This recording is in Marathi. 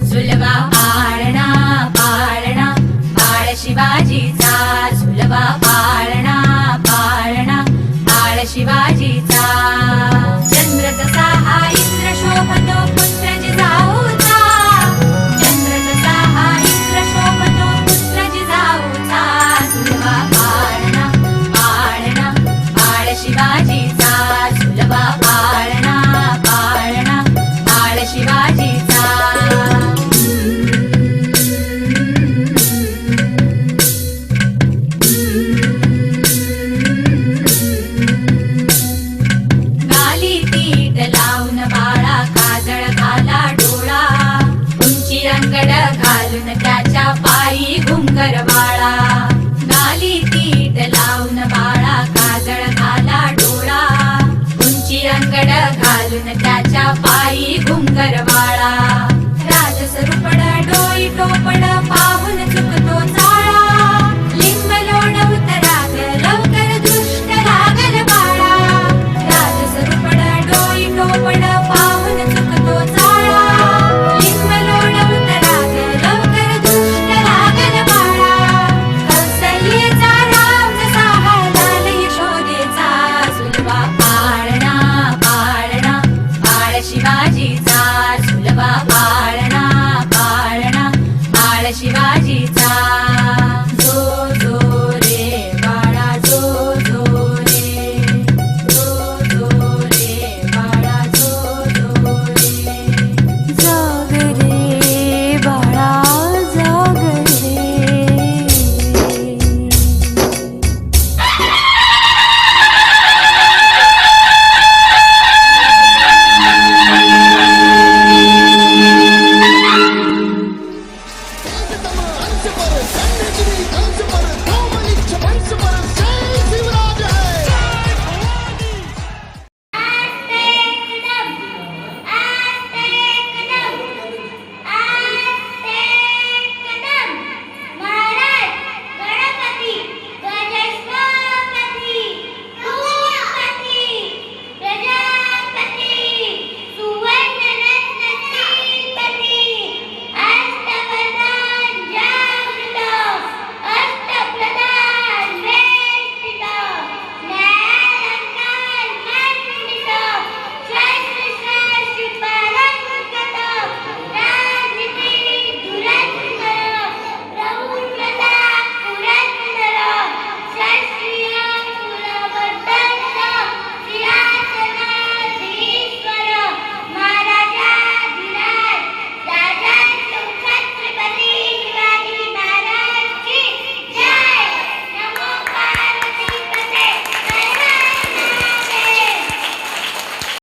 झुलवा पाळणा पाळणा बाळ शिवाजीचा, झुलवा पाळणा पाळणा बाळ शिवाजीचा. चंद्र जसा हा इंद्र शोभतो पुत्र जिजाऊचा, चंद्र जसा हा इंद्र शोभतो पुत्र जिजाऊचा. झुलवा पाळणा पाळणा बाळ शिवाजीचा, झुलवा पाळणा पाळणा बाळ शिवाजीचा. गाली पीठ लावून बाळा काजळ घाला डोळा, उंची अंगड घालून त्याच्या पायी घुंगर बाळा. गाली पीठ लावून बाळा काजळ घाला डोळा, उंची अंगड घालून त्याच्या पायी घुंगर बाळा. राजसरूपड डोई टोपड पाहून चुकतो चाळा, लिंब लोण उतराग लवकर दृष्ट लागल बाळा. राजसरूपड डोई टोपड पाहून चुकतो चाळा, लिंब लोण उतराग लवकर दृष्ट लागल बाळा. कौसल्येचा राम जसा हा लाल यशोदेचा, झुलवा पाळणा पाळणा बाळ शिवाजीचा, झुलवा पाळणा